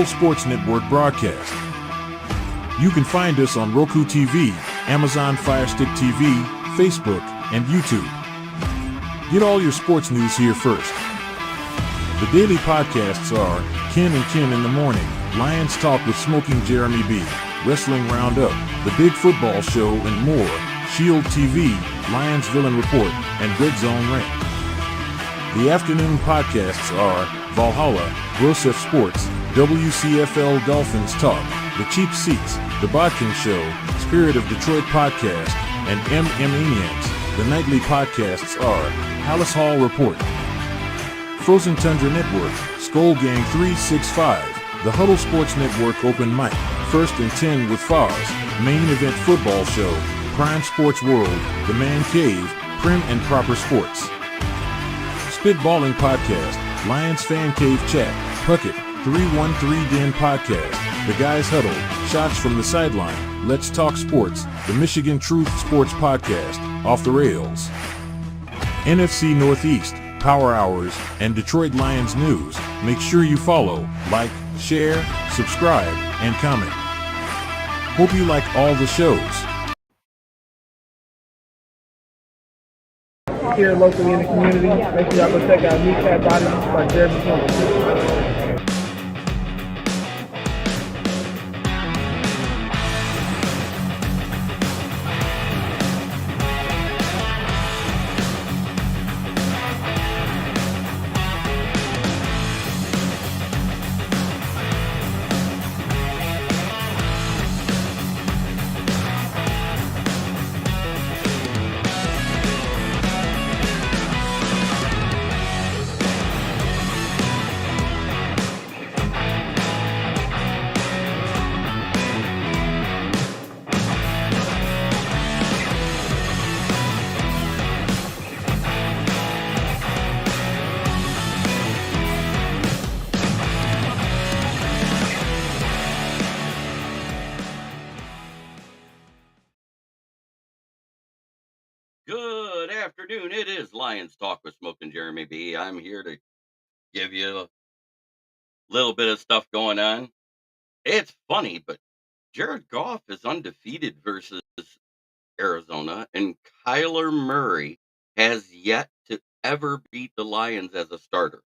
Sports Network broadcast. You can find us on Roku TV, Amazon Fire Stick TV, Facebook, and YouTube. Get all your sports news here first. The daily podcasts are Ken and Ken in the Morning, Lions Talk with Smoking Jeremy B, Wrestling Roundup, The Big Football Show, and more, Shield TV, Lions Villain Report, and Red Zone Rant. The afternoon podcasts are Valhalla, Grosef Sports, WCFL Dolphins Talk, The Cheap Seats, The Bodkin Show, Spirit of Detroit Podcast, and Maniacs. The nightly podcasts are Hallis Hall Report, Frozen Tundra Network, Skull Gang 365, The Huddle Sports Network Open Mic, First and 10 with Foz, Main Event Football Show, Prime Sports World, The Man Cave, Prim and Proper Sports. Spitballing Podcast, Lions Fan Cave Chat, Puckett, 313 Den Podcast, The Guys Huddle, Shots from the Sideline, Let's Talk Sports, The Michigan Truth Sports Podcast, Off the Rails, NFC Northeast, Power Hours, and Detroit Lions News. Make sure you follow, like, share, subscribe, and comment. Hope you like all the shows. Here locally in the community, make sure y'all go check out Kneecap Body by Jeremy Jones. Good afternoon. It is Lions Talk with Smoking Jeremy B. I'm here to give you a little bit of stuff going on. It's funny, but Jared Goff is undefeated versus Arizona, and Kyler Murray has yet to ever beat the Lions as a starter.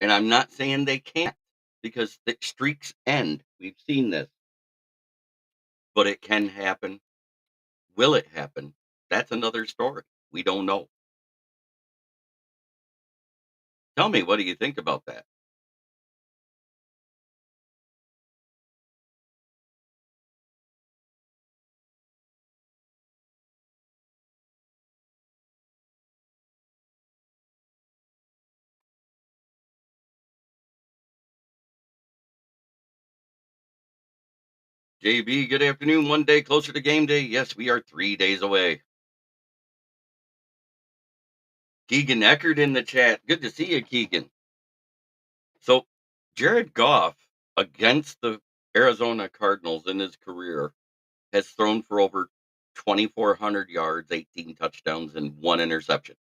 And I'm not saying they can't, because the streaks end. We've seen this. But it can happen. Will it happen? That's another story. We don't know. Tell me, what do you think about that? JB, good afternoon. One day closer to game day. Yes, we are 3 days away. Keegan Eckert in the chat. Good to see you, Keegan. So, Jared Goff against the Arizona Cardinals in his career has thrown for over 2,400 yards, 18 touchdowns, and 1 interception.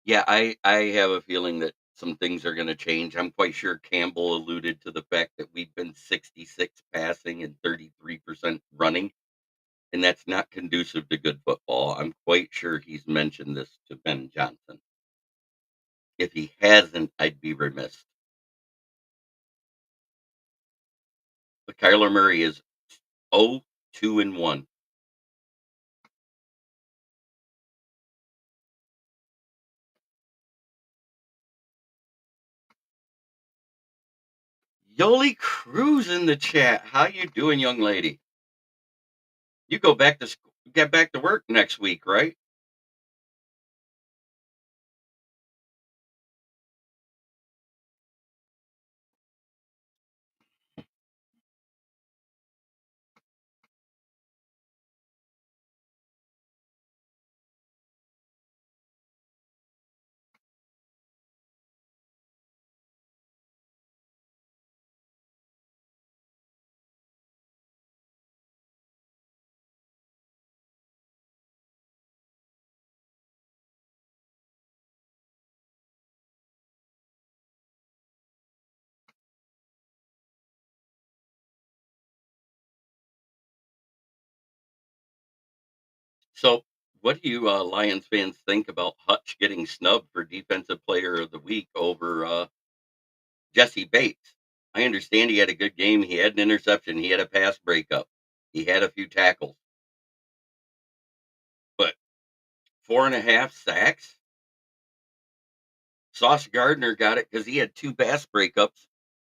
Yeah, I have a feeling that some things are going to change. I'm quite sure Campbell alluded to the fact that we've been 66 passing and 33% running, and that's not conducive to good football. I'm quite sure he's mentioned this to Ben Johnson. If he hasn't, I'd be remiss. But Kyler Murray is 0-2-1. Yoli Cruz in the chat. How you doing, young lady? You go back to school, get back to work next week, right? So, what do you Lions fans think about Hutch getting snubbed for Defensive Player of the Week over Jesse Bates? I understand he had a good game. He had an interception. He had a pass breakup. He had a few tackles, but 4.5 sacks. Sauce Gardner got it because he had two pass breakups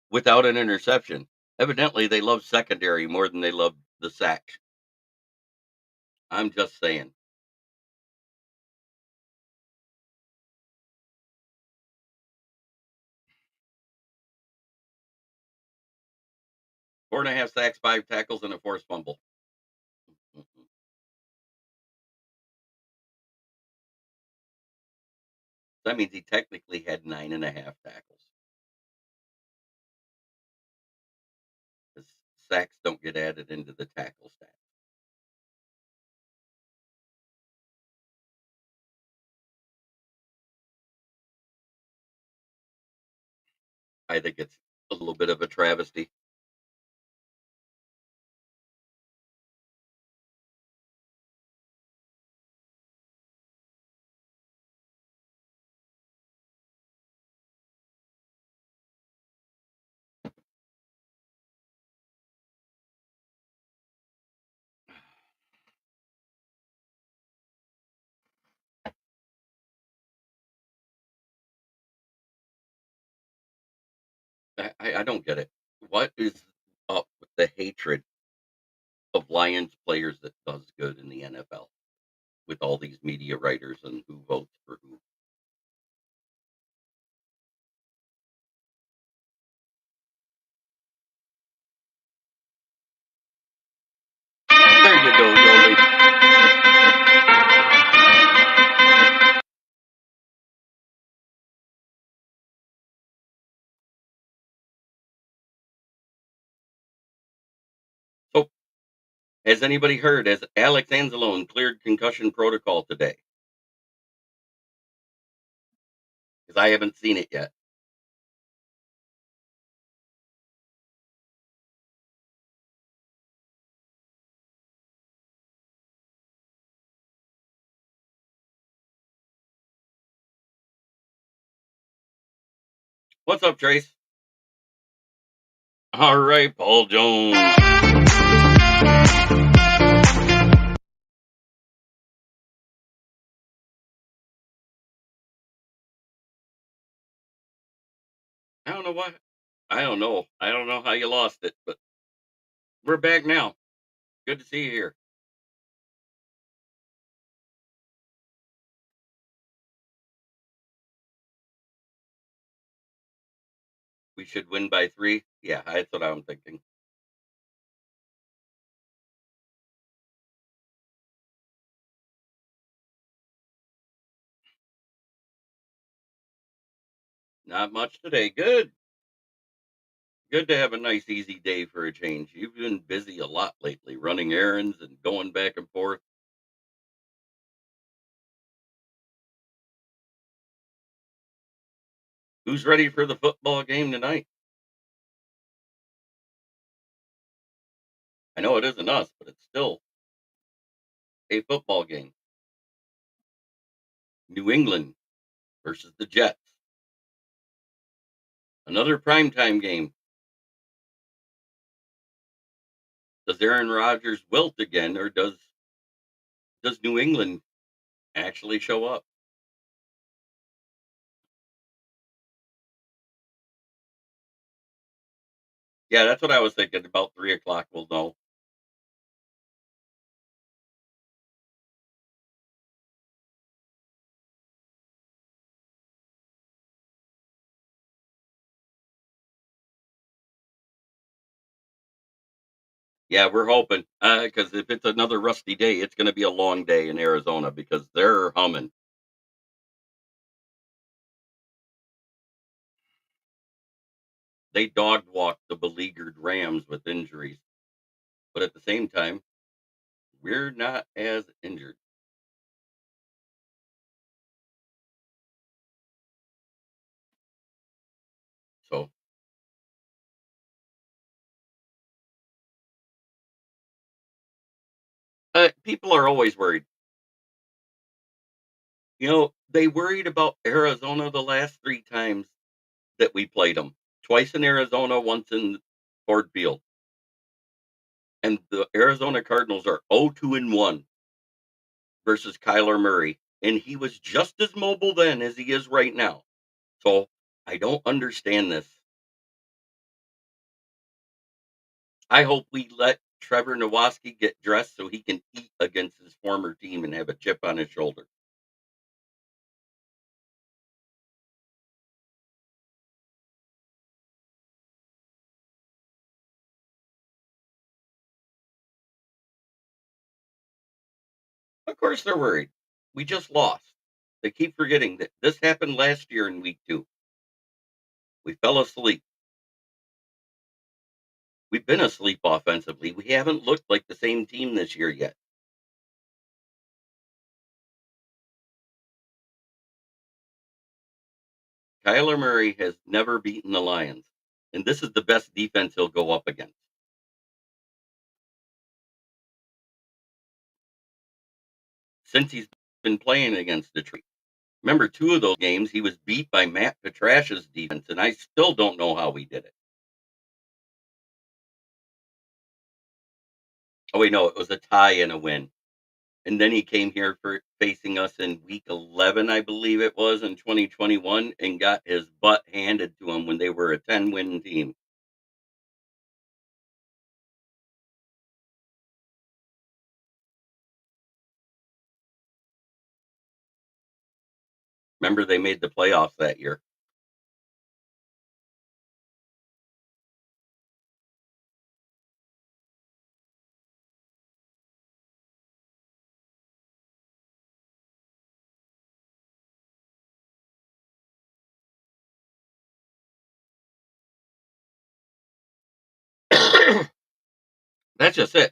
without an interception. Evidently, they love secondary more than they love the sack. I'm just saying. 4.5 sacks, 5 tackles, and a forced fumble. Mhm. That means he technically had 9.5 tackles. Because sacks don't get added into the tackle stat. I think it's a little bit of a travesty. I don't get it. What is up with the hatred of Lions players that does good in the NFL with all these media writers and who votes for who? There you go, Yoli. So, has anybody heard? Has Alex Anzalone cleared concussion protocol today? Because I haven't seen it yet. What's up, Trace? All right, Paul Jones. I don't know why. I don't know. I don't know how you lost it, but we're back now. Good to see you here. We should win by 3. Yeah, that's what I'm thinking. Not much today. Good. Good to have a nice, easy day for a change. You've been busy a lot lately, running errands and going back and forth. Who's ready for the football game tonight? I know it isn't us, but it's still a football game. New England versus the Jets. Another primetime game. Does Aaron Rodgers wilt again, or does New England actually show up? Yeah, that's what I was thinking. About 3 o'clock, we'll know. Yeah, we're hoping because if it's another rusty day, it's going to be a long day in Arizona because they're humming. They dog walked the beleaguered Rams with injuries, but at the same time, we're not as injured. So people are always worried. They worried about Arizona the last 3 times that we played them. Twice in Arizona, once in Ford Field. And the Arizona Cardinals are 0-2-1 versus Kyler Murray, and he was just as mobile then as he is right now. So, I don't understand this. I hope we let Trevor Nowatzki get dressed so he can eat against his former team and have a chip on his shoulder. Of course they're worried. We just lost. They keep forgetting that this happened last year in week 2. We fell asleep. We've been asleep offensively. We haven't looked like the same team this year yet. Kyler Murray has never beaten the Lions, and this is the best defense he'll go up against since he's been playing against Detroit. Remember, 2 of those games he was beat by Matt Patricia's defense, and I still don't know how we did it. Oh wait, no, it was a tie and a win. And then he came here for facing us in week 11, I believe it was, in 2021, and got his butt handed to him when they were a 10-win team. Remember, they made the playoffs that year. That's just it.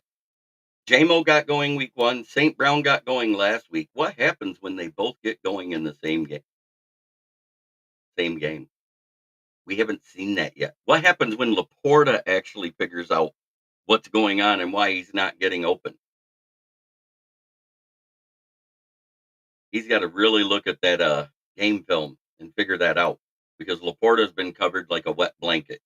JMO got going week 1. St. Brown got going last week. What happens when they both get going in the same game? Same game. We haven't seen that yet. What happens when Laporta actually figures out what's going on and why he's not getting open? He's got to really look at that game film and figure that out because Laporta's been covered like a wet blanket.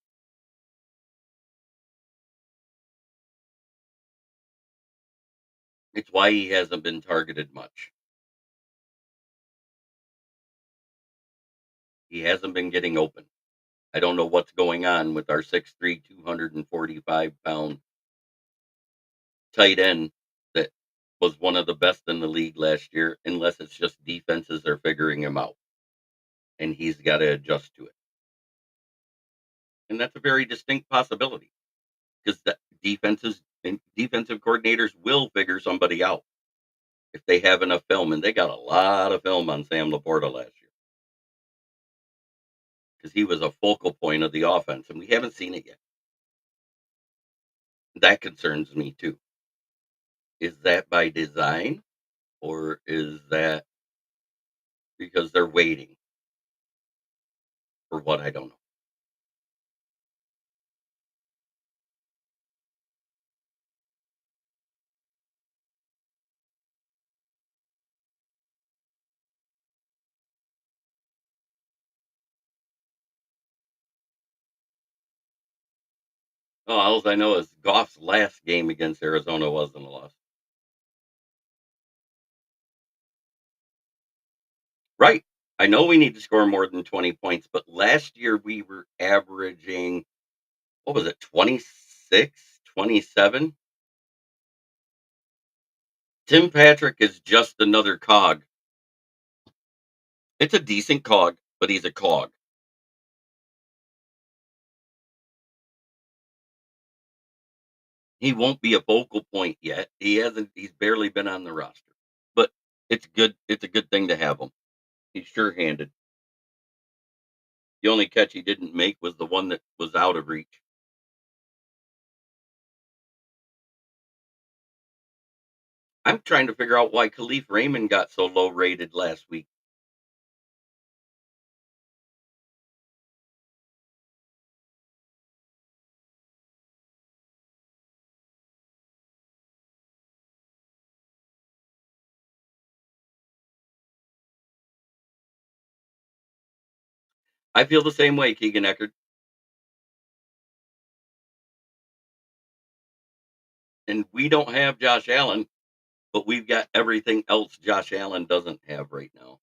It's why he hasn't been targeted much. He hasn't been getting open. I don't know what's going on with our 6'3", 245-pound tight end that was one of the best in the league last year, unless it's just defenses are figuring him out, and he's got to adjust to it. And that's a very distinct possibility because the defenses and defensive coordinators will figure somebody out if they have enough film, and they got a lot of film on Sam Laporta last year because he was a focal point of the offense, and we haven't seen it yet. That concerns me too. Is that by design, or is that because they're waiting for what? I don't know. Oh, all I know is Goff's last game against Arizona wasn't a loss. Right. I know we need to score more than 20 points, but last year we were averaging, what was it, 26, 27? Tim Patrick is just another cog. It's a decent cog, but he's a cog. He won't be a focal point yet. He's barely been on the roster. But it's good. It's a good thing to have him. He's sure-handed. The only catch he didn't make was the one that was out of reach. I'm trying to figure out why Khalif Raymond got so low rated last week. I feel the same way, Keegan Eckert. And we don't have Josh Allen, but we've got everything else Josh Allen doesn't have right now.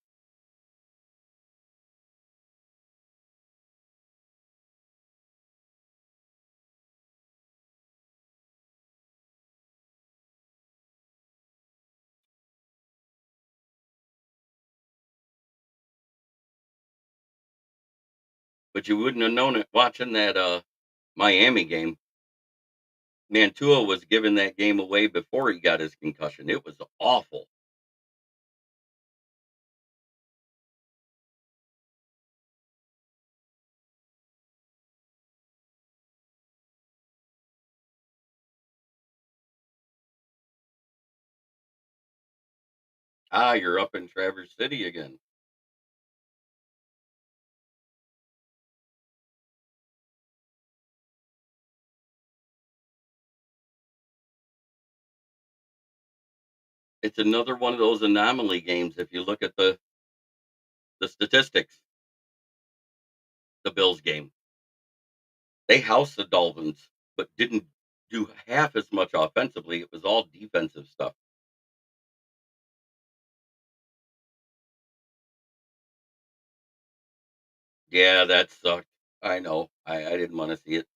But you wouldn't have known it watching that Miami game. Mantua was giving that game away before he got his concussion. It was awful. Ah, you're up in Traverse City again. It's another one of those anomaly games. If you look at the statistics, the Bills game, they housed the Dolphins, but didn't do half as much offensively. It was all defensive stuff. Yeah, that sucked. I know. I didn't want to see it,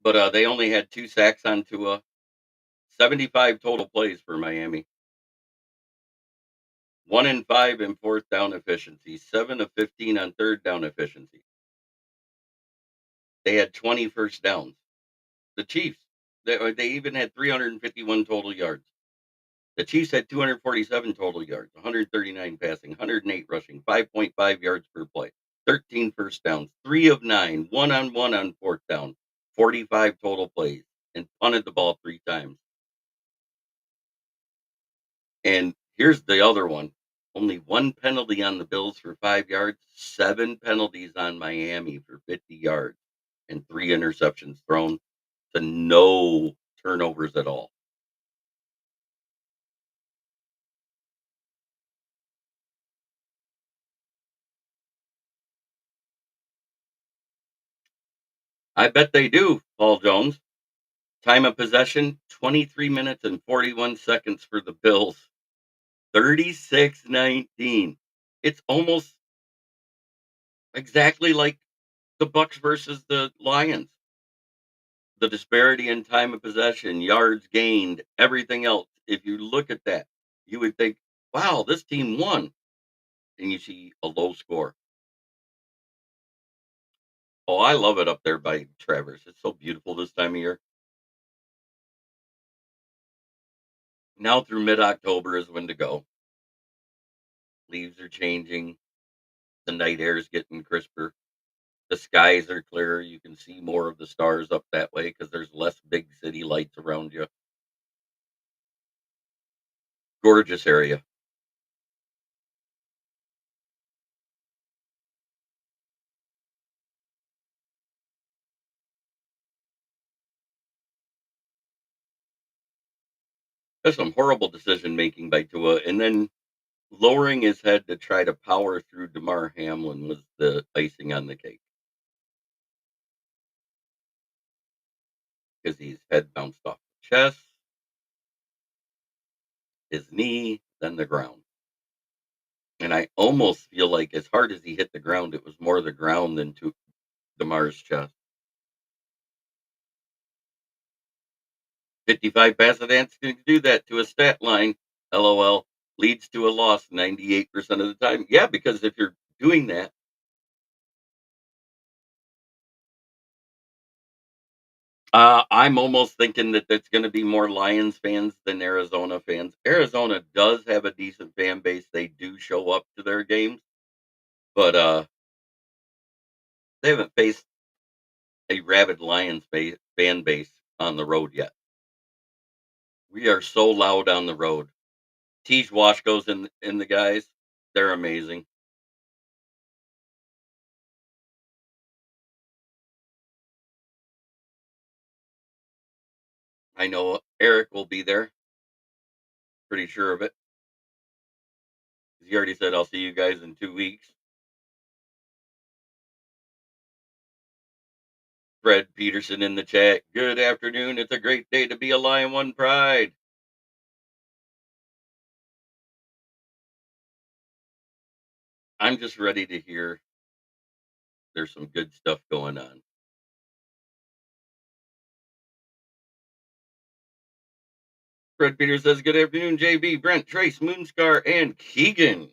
but they only had 2 sacks on Tua. 75 total plays for Miami. 1 and 5 in fourth down efficiency. 7 of 15 on third down efficiency. They had 20 first downs. The Chiefs, they even had 351 total yards. The Chiefs had 247 total yards, 139 passing, 108 rushing, 5.5 yards per play, 13 first downs, 3 of 9, one on fourth down, 45 total plays, and punted the ball 3 times. And here's the other one: only one penalty on the Bills for 5 yards, 7 penalties on Miami for 50 yards, and 3 interceptions thrown to no turnovers at all. I bet they do, Paul Jones. Time of possession, 23 minutes and 41 seconds for the Bills, 36-19. It's almost exactly like the Bucks versus the Lions. The disparity in time of possession, yards gained, everything else. If you look at that, you would think, wow, this team won. And you see a low score. Oh, I love it up there by Traverse. It's so beautiful this time of year. Now through mid October is when to go. Leaves are changing. The night air is getting crisper. The skies are clearer. You can see more of the stars up that way because there's less big city lights around you. Gorgeous area. There's some horrible decision making by Tua, and then lowering his head to try to power through Damar Hamlin was the icing on the cake because his head bounced off the chest, his knee, then the ground. And I almost feel like as hard as he hit the ground, it was more the ground than to Damar's chest. 55 pass attempts can do that to a stat line. LOL. Leads to a loss 98% of the time. Yeah, because if you're doing that, I'm almost thinking that there's going to be more Lions fans than Arizona fans. Arizona does have a decent fan base. They do show up to their games, but they haven't faced a rabid fan base on the road yet. We are so loud on the road. Tej Washko's in the guys. They're amazing. I know Eric will be there. Pretty sure of it. He already said, "I'll see you guys in 2 weeks." Fred Peterson in the chat. Good afternoon. It's a great day to be a Lion One Pride. I'm just ready to hear there's some good stuff going on. Fred Peters says, "Good afternoon, JB, Brent, Trace, Moonscar, and Keegan."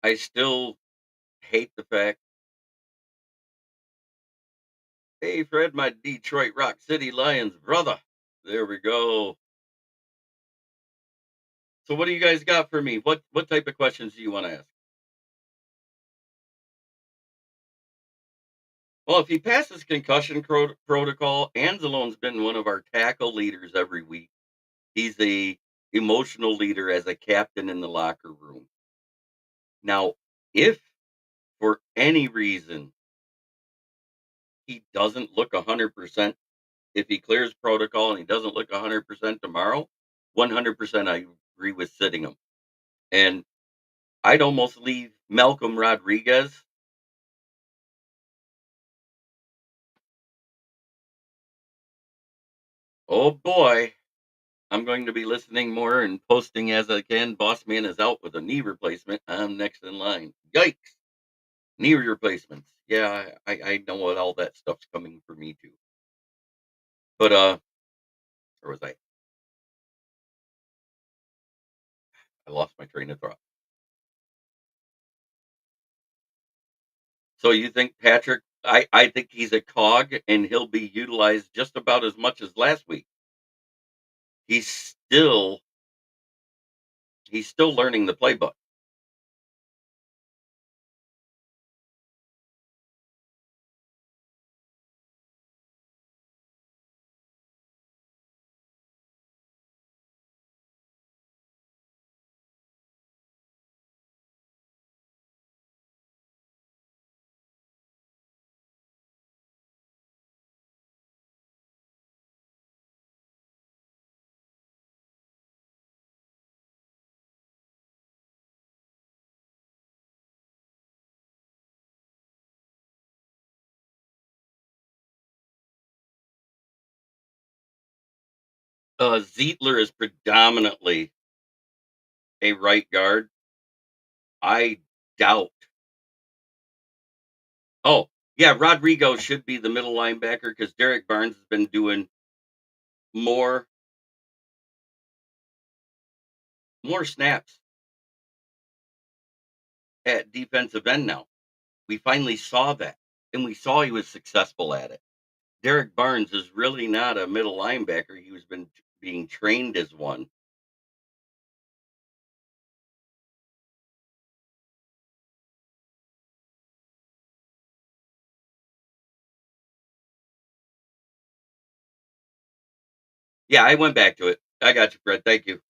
I still hate the fact, hey, Fred, my Detroit Rock City Lions brother. There we go. So, what do you guys got for me? What type of questions do you want to ask? Well, if he passes concussion protocol, Anzalone's been one of our tackle leaders every week. He's a emotional leader as a captain in the locker room. Now, if for any reason he doesn't look 100%, if he clears protocol and he doesn't look 100% tomorrow, 100% I agree with sitting him. And I'd almost leave Malcolm Rodriguez. Oh boy, I'm going to be listening more and posting as I can. Boss man is out with a knee replacement. I'm next in line. Yikes. Knee replacements. Yeah, I know what all that stuff's coming for me too. But where was I? I lost my train of thought. So you think Patrick, I think he's a cog and he'll be utilized just about as much as last week. He's still he's still learning the playbook. Zietler is predominantly a right guard. I doubt. Oh, yeah, Rodrigo should be the middle linebacker because Derek Barnes has been doing more more snaps at defensive end now. We finally saw that, and we saw he was successful at it. Derek Barnes is really not a middle linebacker. He was been being trained as one. Yeah, I went back to it. I got you, Fred. Thank you.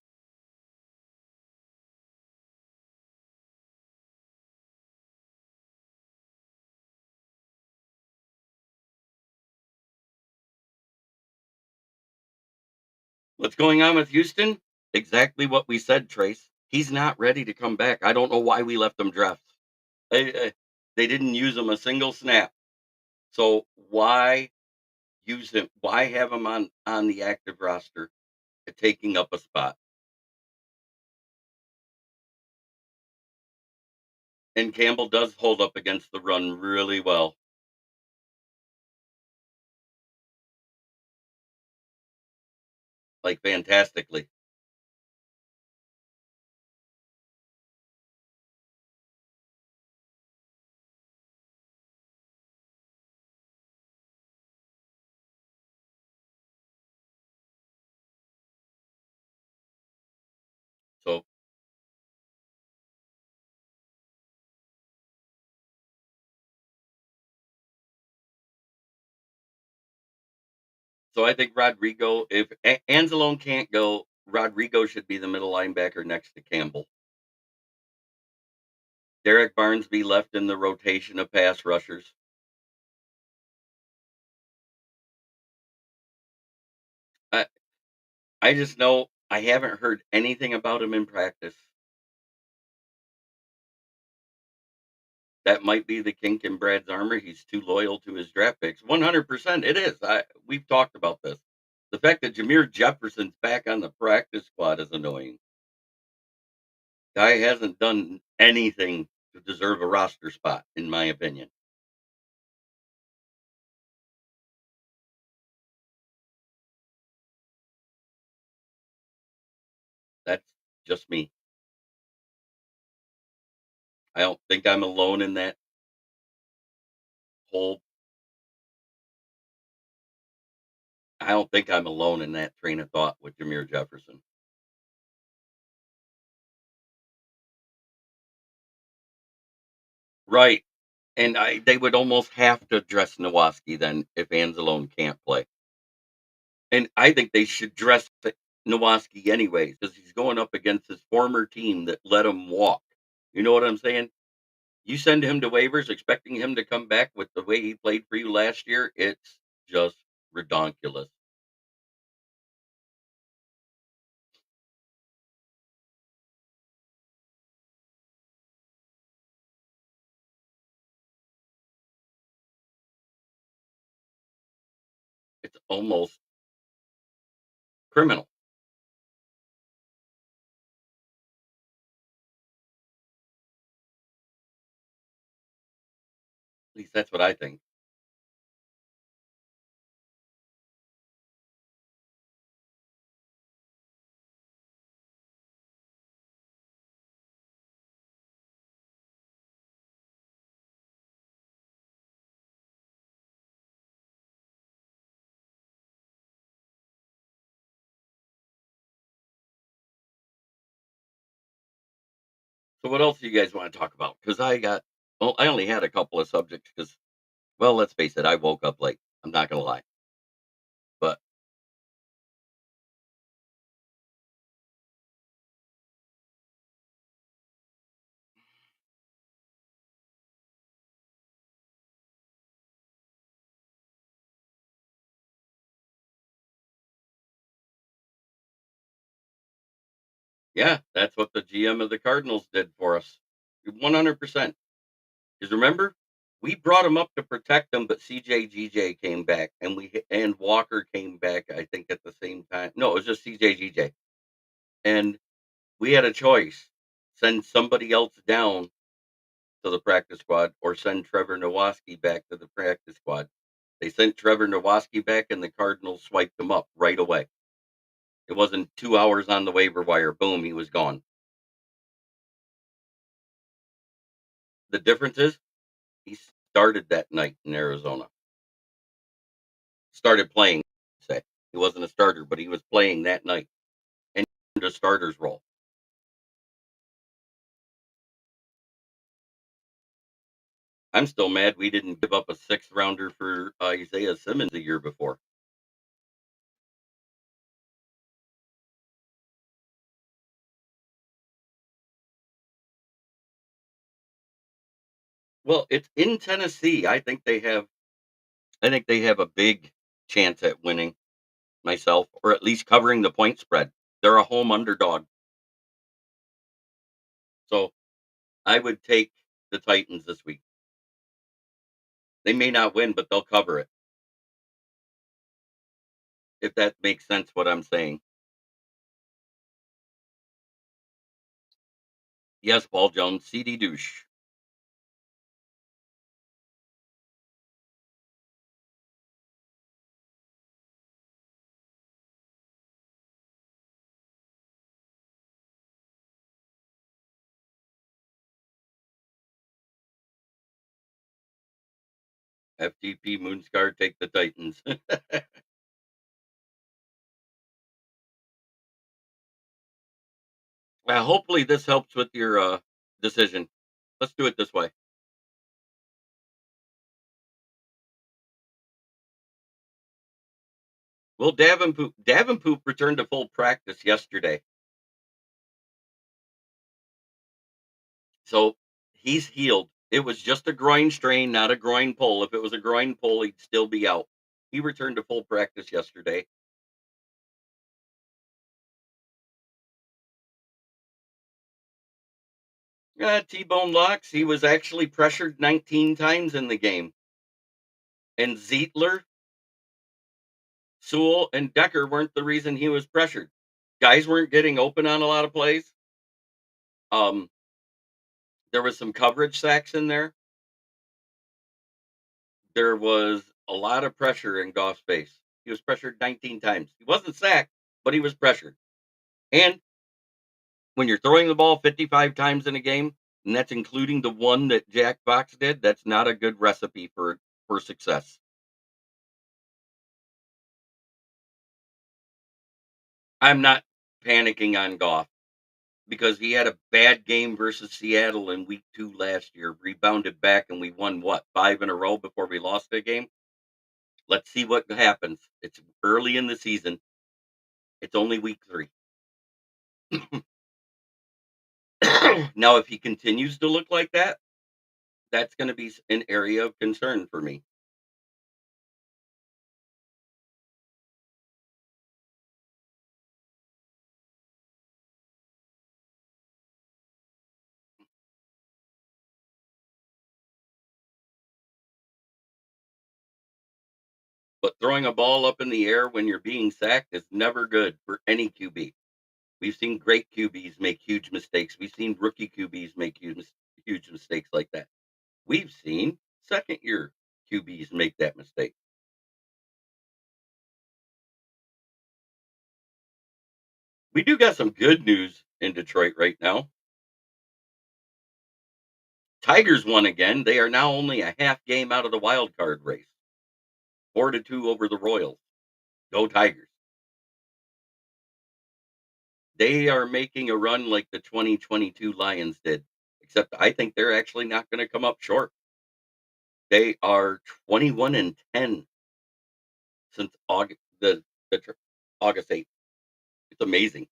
What's going on with Houston? Exactly what we said, Trace. He's not ready to come back. I don't know why we left him drafted. They didn't use him a single snap. So why use him? Why have him on the active roster, taking up a spot? And Campbell does hold up against the run really well, like fantastically. So I think Rodrigo, if Anzalone can't go, Rodrigo should be the middle linebacker next to Campbell. Derek Barnesby left in the rotation of pass rushers. I I just know I haven't heard anything about him in practice. That might be the kink in Brad's armor. He's too loyal to his draft picks. 100% it is. We've talked about this. The fact that Jameer Jefferson's back on the practice squad is annoying. Guy hasn't done anything to deserve a roster spot, in my opinion. That's just me. I don't think I'm alone in that whole I don't think I'm alone in that train of thought with Jameer Jefferson. Right. And they would almost have to dress Nowaski then if Anzalone can't play. And I think they should dress Nowaski anyways because he's going up against his former team that let him walk. You know what I'm saying? You send him to waivers expecting him to come back with the way he played for you last year, it's just redonkulous. It's almost criminal. At least that's what I think. So what else do you guys want to talk about? Because I only had a couple of subjects because, well, let's face it, I woke up late. I'm not going to lie. But yeah, that's what the GM of the Cardinals did for us. 100%. Because remember, we brought him up to protect him, but CJGJ came back, and Walker came back. I think at the same time. No, it was just CJGJ, and we had a choice: send somebody else down to the practice squad, or send Trevor Nowaski back to the practice squad. They sent Trevor Nowaski back, and the Cardinals swiped him up right away. It wasn't 2 hours on the waiver wire. Boom, he was gone. The difference is he started that night in Arizona. Started playing, say. He wasn't a starter, but he was playing that night and a starter's role. I'm still mad we didn't give up a sixth rounder for Isaiah Simmons the year before. Well, it's in Tennessee. I think they have a big chance at winning myself, or at least covering the point spread. They're a home underdog. So I would take the Titans this week. They may not win, but they'll cover it. If that makes sense what I'm saying. Yes, Paul Jones, CD douche. FTP Moonscar, take the Titans. Well, hopefully this helps with your decision. Let's do it this way. Well, Davenport returned to full practice yesterday. So he's healed. It was just a groin strain, not a groin pull. If it was a groin pull, he'd still be out. He returned to full practice yesterday. T-bone locks. He was actually pressured 19 times in the game. And Zietler, Sewell, and Decker weren't the reason he was pressured. Guys weren't getting open on a lot of plays. Um, there was some coverage sacks in there. There was a lot of pressure in Goff's face. He was pressured 19 times. He wasn't sacked, but he was pressured. And when you're throwing the ball 55 times in a game, and that's including the one that Jack Fox did, that's not a good recipe for success. I'm not panicking on Goff because he had a bad game versus Seattle in week 2 last year, rebounded back, and we won what, 5 in a row before we lost the game? Let's see what happens. It's early in the season. It's only week 3. Now, if he continues to look like that, that's going to be an area of concern for me. But throwing a ball up in the air when you're being sacked is never good for any QB. We've seen great QBs make huge mistakes. We've seen rookie QBs make huge mistakes like that. We've seen second year QBs make that mistake. We do got some good news in Detroit right now. Tigers won again. They are now only a half game out of the wild card race. 4-2 over the Royals. Go Tigers. They are making a run like the 2022 Lions did, except I think they're actually not going to come up short. They are 21-10 since August 8th. It's amazing.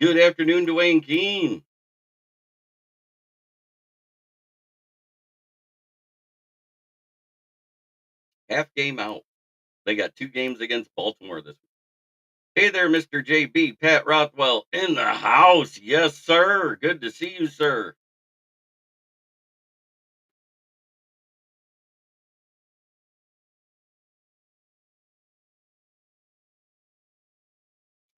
Good afternoon, Dwayne Keene. Half game out. They got 2 games against Baltimore this week. Hey there, Mr. JB. Pat Rothwell in the house. Yes, sir. Good to see you, sir.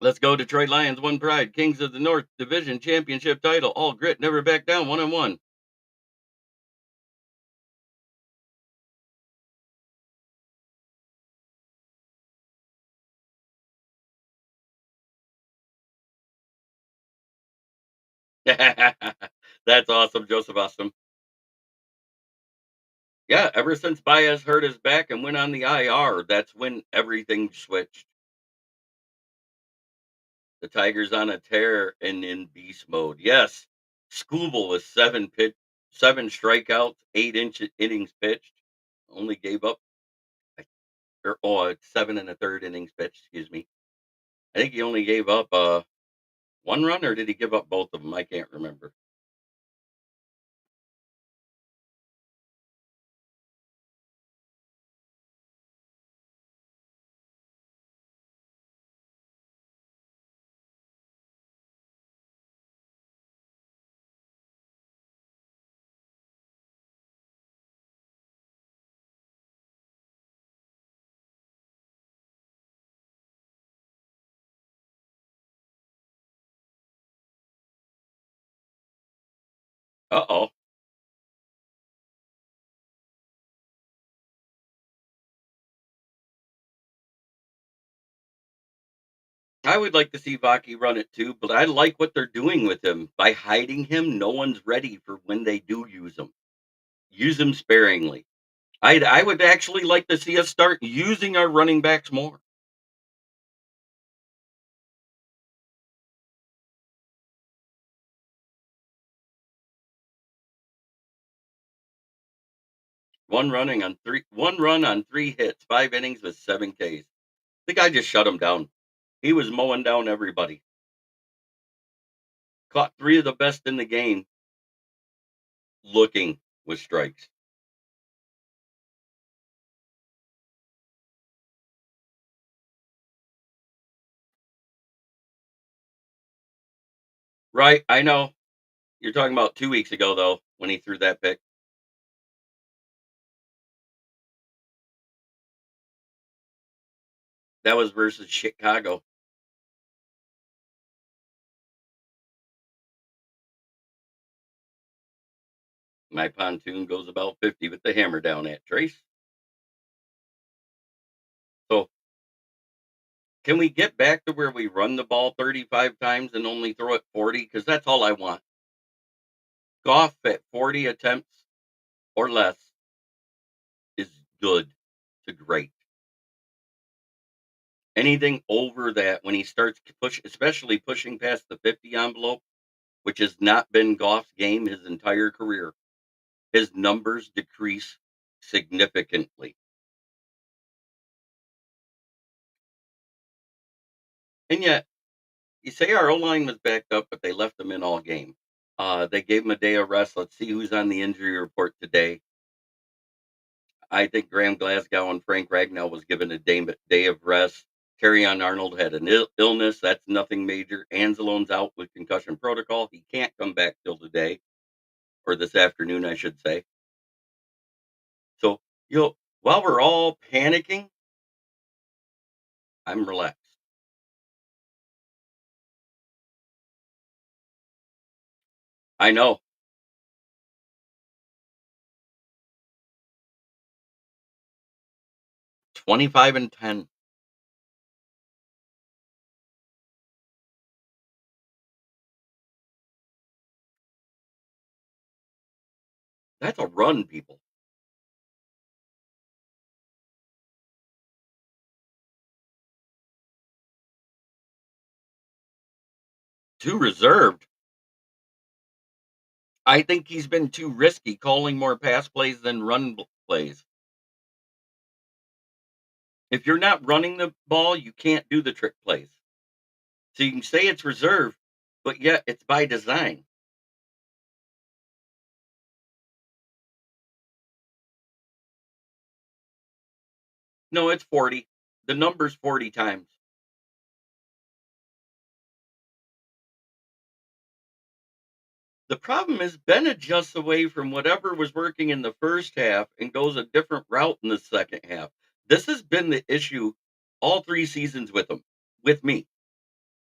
Let's go, Detroit Lions. One pride. Kings of the North Division Championship title. All grit, never back down. 1-1. That's awesome, Joseph Awesome. Yeah, ever since Baez hurt his back and went on the IR, that's when everything switched. The Tigers on a tear and in beast mode. Yes, Scooble was 7 strikeouts, 8 innings pitched. Only gave up, or 7 1/3 innings pitched. Excuse me. I think he only gave up 1 run, or did he give up both of them? I can't remember. Uh oh. I would like to see Vaki run it too, but I like what they're doing with him. By hiding him, no one's ready for when they do use him. Use him sparingly. I would actually like to see us start using our running backs more. One run on 3 hits, 5 innings with 7 Ks. The guy just shut him down. He was mowing down everybody. Caught 3 of the best in the game looking with strikes. Right, I know. You're talking about 2 weeks ago though, when he threw that pick. That was versus Chicago. My pontoon goes about 50 with the hammer down at Trace. So, can we get back to where we run the ball 35 times and only throw it 40? Because that's all I want. Goff at 40 attempts or less is good to great. Anything over that, when he starts to push, especially pushing past the 50 envelope, which has not been Goff's game his entire career, his numbers decrease significantly. And yet, you say our O line was backed up, but they left him in all game. They gave him a day of rest. Let's see who's on the injury report today. I think Graham Glasgow and Frank Ragnall was given a day of rest. On Arnold had an illness. That's nothing major. Anzalone's out with concussion protocol. He can't come back till today or this afternoon, I should say. So, while we're all panicking, I'm relaxed. I know 25-10. That's a run, people. Too reserved. I think he's been too risky calling more pass plays than plays. If you're not running the ball, you can't do the trick plays. So you can say it's reserved, but yet it's by design. No, it's 40. The number's 40 times. The problem is Ben adjusts away from whatever was working in the first half and goes a different route in the second half. This has been the issue all 3 seasons with him, with me.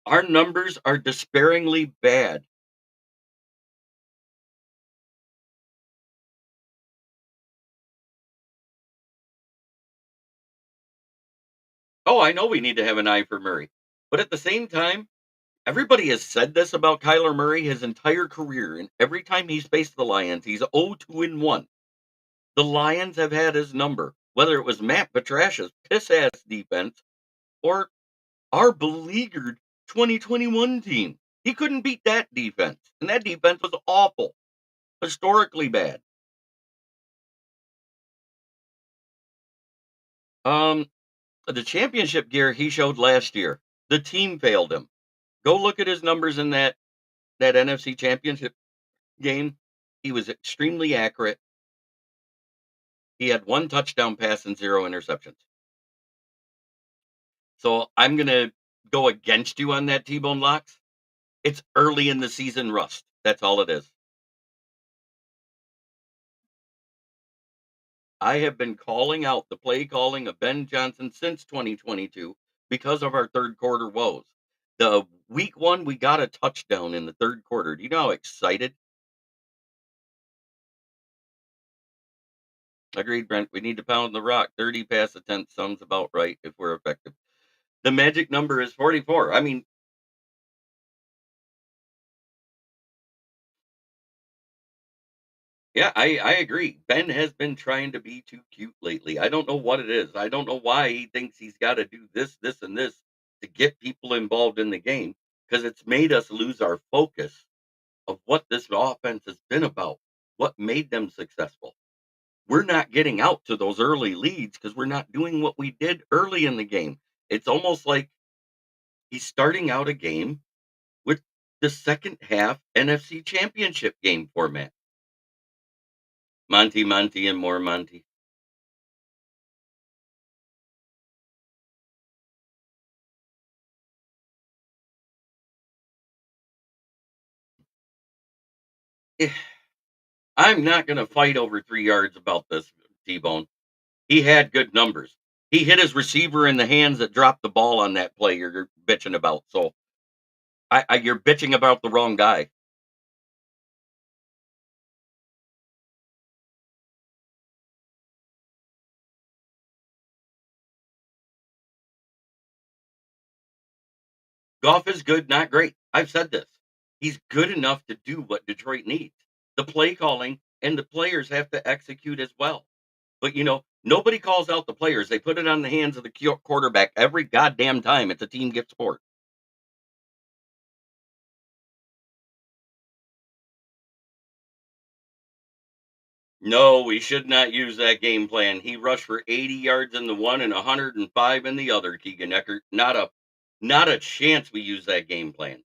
Our numbers are despairingly bad. Oh, I know we need to have an eye for Murray. But at the same time, everybody has said this about Kyler Murray his entire career, and every time he's faced the Lions, he's 0-2-1. The Lions have had his number, whether it was Matt Patricia's piss ass defense or our beleaguered 2021 team. He couldn't beat that defense, and that defense was awful, historically bad. Um, the championship gear he showed last year, the team failed him. Go look at his numbers in that NFC championship game. He was extremely accurate. He had 1 touchdown pass and 0 interceptions. So I'm gonna go against you on that T-Bone Locks. It's early in the season rust. That's all it is. I have been calling out the play calling of Ben Johnson since 2022 because of our third quarter woes. The week one, we got a touchdown in the third quarter. Do you know how excited? Agreed, Brent. We need to pound the rock. 30 pass attempts sounds about right if we're effective. The magic number is 44. I mean, yeah, I agree. Ben has been trying to be too cute lately. I don't know what it is. I don't know why he thinks he's got to do this, this, and this to get people involved in the game because it's made us lose our focus of what this offense has been about, what made them successful. We're not getting out to those early leads because we're not doing what we did early in the game. It's almost like he's starting out a game with the second half NFC championship game format. Monty, Monty, and more Monty. Eh, I'm not going to fight over 3 yards about this, T Bone. He had good numbers. He hit his receiver in the hands that dropped the ball on that play you're bitching about. So you're bitching about the wrong guy. Goff is good, not great. I've said this. He's good enough to do what Detroit needs. The play calling and the players have to execute as well. But nobody calls out the players. They put it on the hands of the quarterback every goddamn time. It's a team gift sport. No, we should not use that game plan. He rushed for 80 yards in the one and 105 in the other, Keegan Eckert. Not a chance we use that game plan.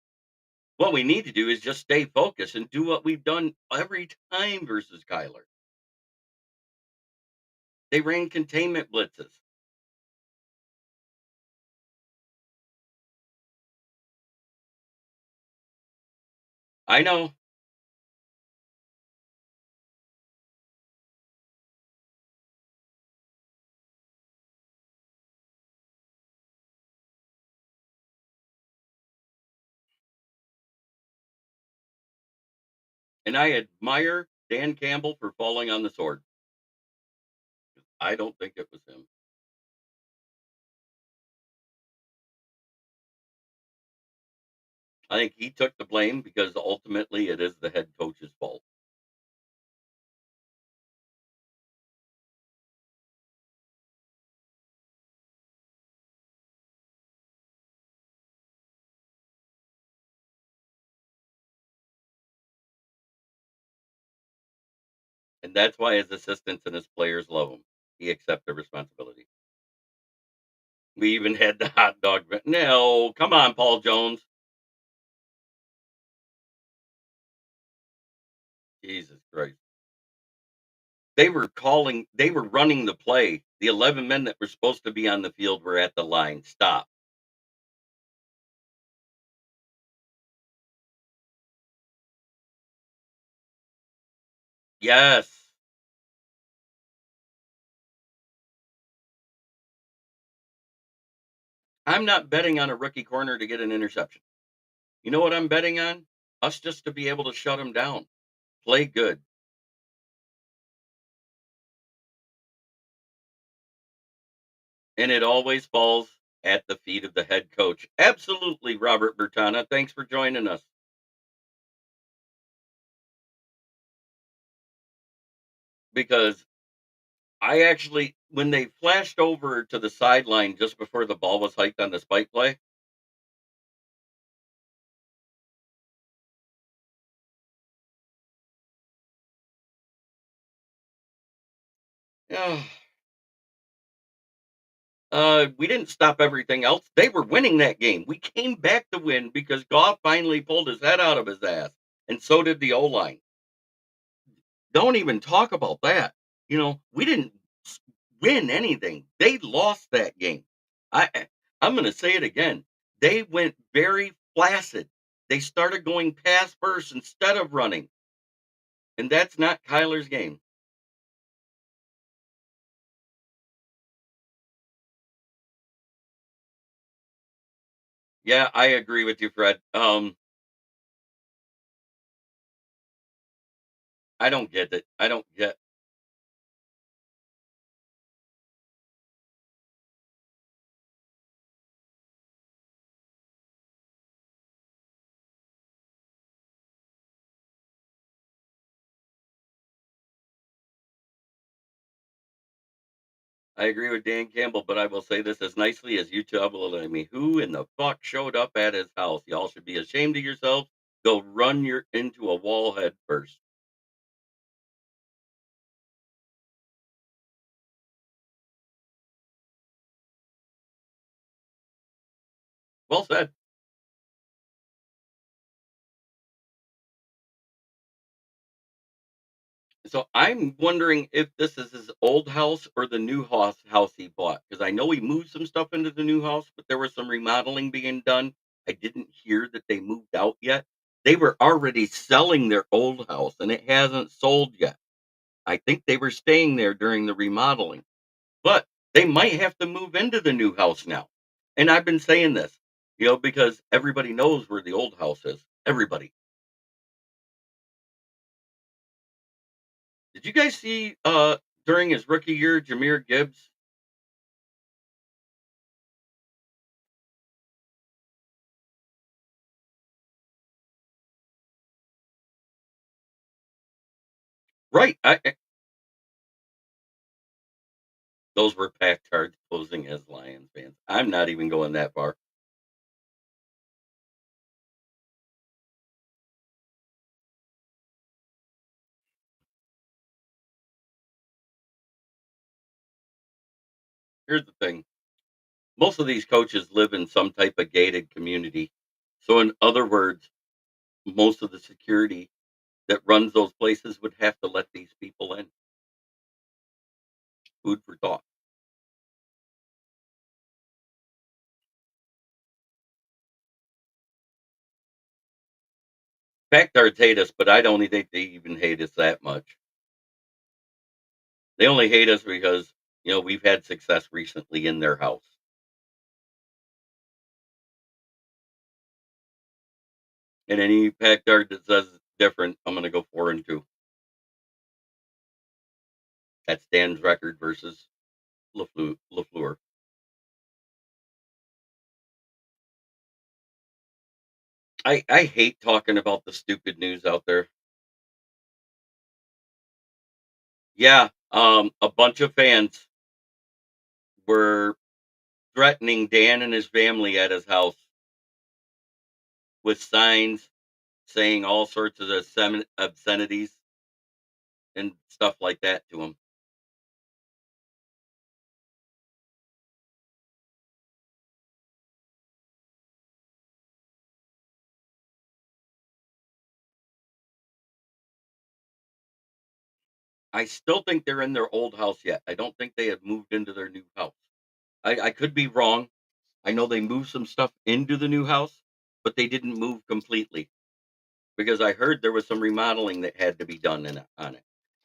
What we need to do is just stay focused and do what we've done every time versus Kyler. They ran containment blitzes. I know. And I admire Dan Campbell for falling on the sword. I don't think it was him. I think he took the blame because ultimately it is the head coach's fault. And that's why his assistants and his players love him. He accepts the responsibility. We even had the hot dog. No, come on, Paul Jones. Jesus Christ. They were running the play. The 11 men that were supposed to be on the field were at the line. Stop. Yes. I'm not betting on a rookie corner to get an interception. You know what I'm betting on? Us just to be able to shut him down. Play good. And it always falls at the feet of the head coach. Absolutely, Robert Bertana. Thanks for joining us. Because I actually, when they flashed over to the sideline just before the ball was hiked on the spike play, yeah, we didn't stop everything else. They were winning that game. We came back to win because Goff finally pulled his head out of his ass, and so did the O line. Don't even talk about that. We didn't win anything. They lost that game. I'm going to say it again. They went very flaccid. They started going pass first instead of running, and that's not Kyler's game. Yeah, I agree with you, Fred. I don't get it. I don't get. I agree with Dan Campbell, but I will say this as nicely as you two will let me. Who in the fuck showed up at his house? Y'all should be ashamed of yourselves. Go run your into a wall head first. Well said. So I'm wondering if this is his old house or the new house he bought, because I know he moved some stuff into the new house, but there was some remodeling being done. I didn't hear that they moved out yet. They were already selling their old house and it hasn't sold yet. I think they were staying there during the remodeling, but they might have to move into the new house now. And I've been saying this, because everybody knows where the old house is. Everybody. Did you guys see during his rookie year, Jameer Gibbs? Right. Those were packed cards posing as Lions fans. I'm not even going that far. Here's the thing. Most of these coaches live in some type of gated community. So in other words, most of the security that runs those places would have to let these people in. Food for thought. Packtards hate us, but I don't think they even hate us that much. They only hate us because, we've had success recently in their house. And any Packard that says different, I'm going to go 4-2. That's Dan's record versus LaFleur. I hate talking about the stupid news out there. Yeah, a bunch of fans were threatening Dan and his family at his house with signs saying all sorts of obscenities and stuff like that to him. I still think they're in their old house yet. I don't think they have moved into their new house. I could be wrong. I know they moved some stuff into the new house, but they didn't move completely because I heard there was some remodeling that had to be done on it.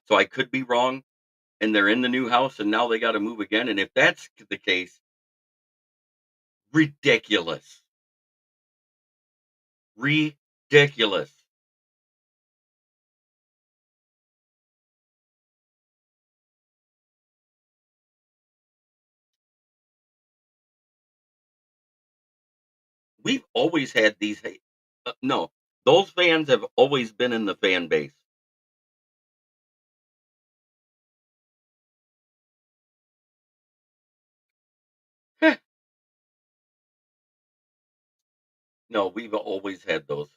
So I could be wrong, and they're in the new house, and now they got to move again. And if that's the case, ridiculous, ridiculous. We've always had these. No, those fans have always been in the fan base. No, we've always had those.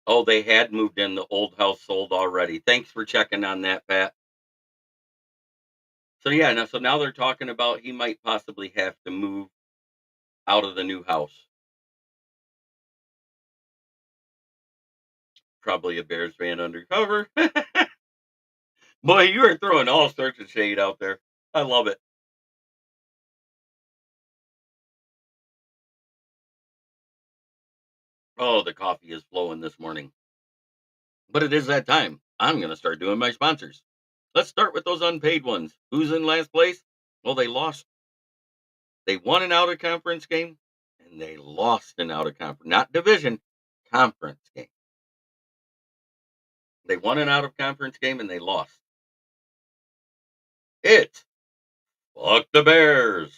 Oh, they had moved in. The old house sold already. Thanks for checking on that, Pat. So yeah, now they're talking about he might possibly have to move out of the new house. Probably a Bears fan undercover. Boy, you are throwing all sorts of shade out there. I love it. Oh, the coffee is flowing this morning. But it is that time. I'm going to start doing my sponsors. Let's start with those unpaid ones. Who's in last place? Well, they lost. They won an out of conference game and they lost an out of conference, not division, conference game. They won an out-of-conference game and they lost. It's fuck the Bears.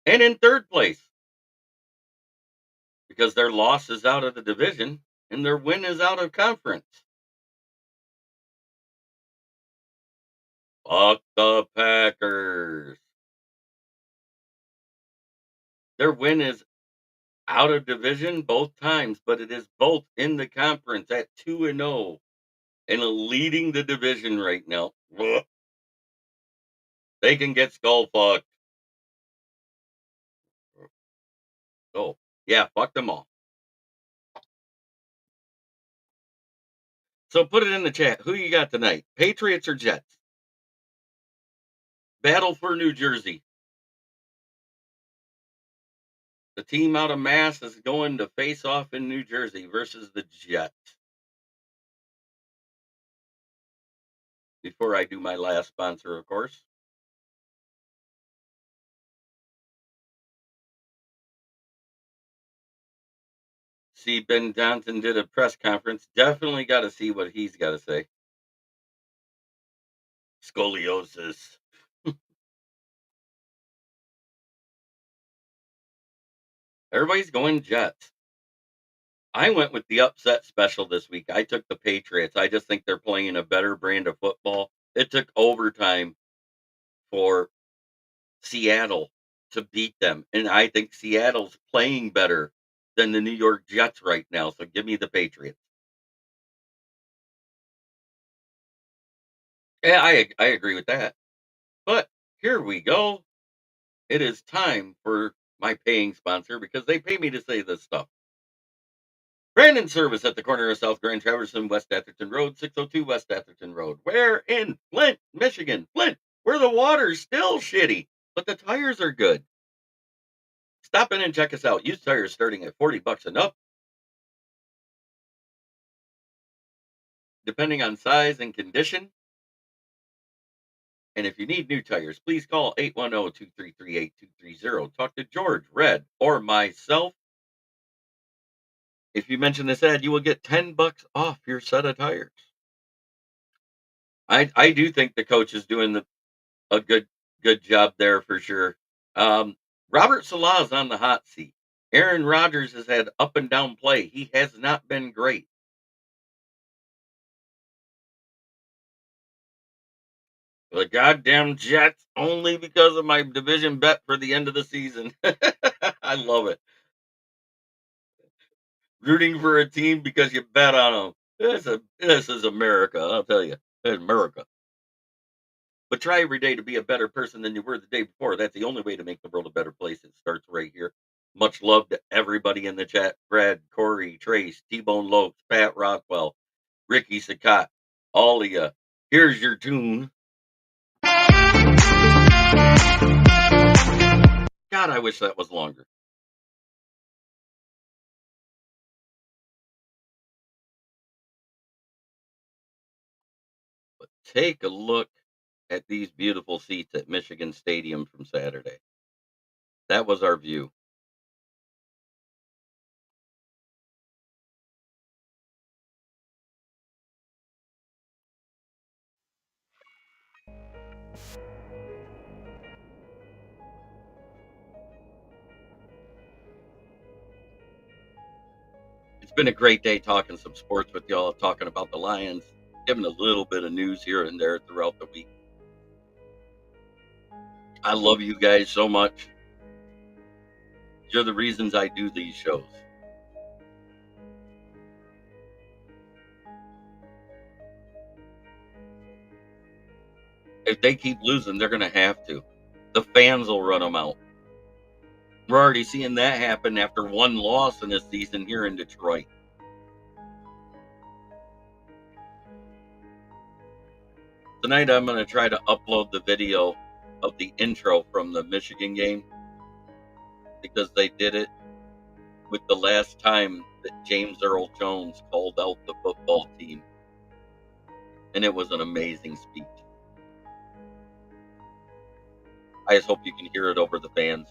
And in third place, because their loss is out of the division and their win is out of conference. Fuck the Packers. Their win is out of division both times, but it is both in the conference at 2-0 and leading the division right now. Ugh. They can get skull fucked. Oh, yeah, fuck them all. So put it in the chat. Who you got tonight? Patriots or Jets? Battle for New Jersey. The team out of Mass is going to face off in New Jersey versus the Jets. Before I do my last sponsor, of course. See, Ben Johnson did a press conference. Definitely got to see what he's got to say. Scoliosis. Everybody's going Jets. I went with the upset special this week. I took the Patriots. I just think they're playing a better brand of football. It took overtime for Seattle to beat them, and I think Seattle's playing better than the New York Jets right now. So give me the Patriots. Yeah, I agree with that. But here we go. It is time for my paying sponsor because they pay me to say this stuff. Brandon Service at the corner of South Grand Traverse and West Atherton Road, 602 West Atherton Road. Where in Flint, Michigan. Flint, where the water's still shitty, but the tires are good. Stop in and check us out. Used tires starting at $40 and up, depending on size and condition. And if you need new tires, please call 810-233-8230. Talk to George, Red, or myself. If you mention this ad, you will get $10 off your set of tires. I do think the coach is doing a good job there for sure. Robert Salah is on the hot seat. Aaron Rodgers has had up and down play. He has not been great. The goddamn Jets, only because of my division bet for the end of the season. I love it. Rooting for a team because you bet on them. This is America, I'll tell you. It's America. But try every day to be a better person than you were the day before. That's the only way to make the world a better place. It starts right here. Much love to everybody in the chat. Brad, Corey, Trace, T-Bone Lopes, Pat Rockwell, Ricky Sakat, all of you. Here's your tune. God, I wish that was longer. But take a look at these beautiful seats at Michigan Stadium from Saturday. That was our view. It's been a great day talking some sports with y'all, talking about the Lions, giving a little bit of news here and there throughout the week. I love you guys so much. You're the reasons I do these shows. If they keep losing, they're going to have to. The fans will run them out. We're already seeing that happen after one loss in this season here in Detroit. Tonight, I'm going to try to upload the video of the intro from the Michigan game because they did it with the last time that James Earl Jones called out the football team. And it was an amazing speech. I just hope you can hear it over the fans.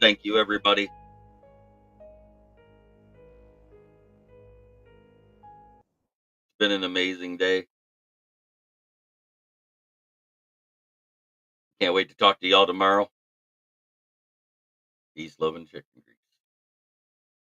Thank you, everybody. It's been an amazing day. Can't wait to talk to y'all tomorrow. Peace, love, and chicken grease.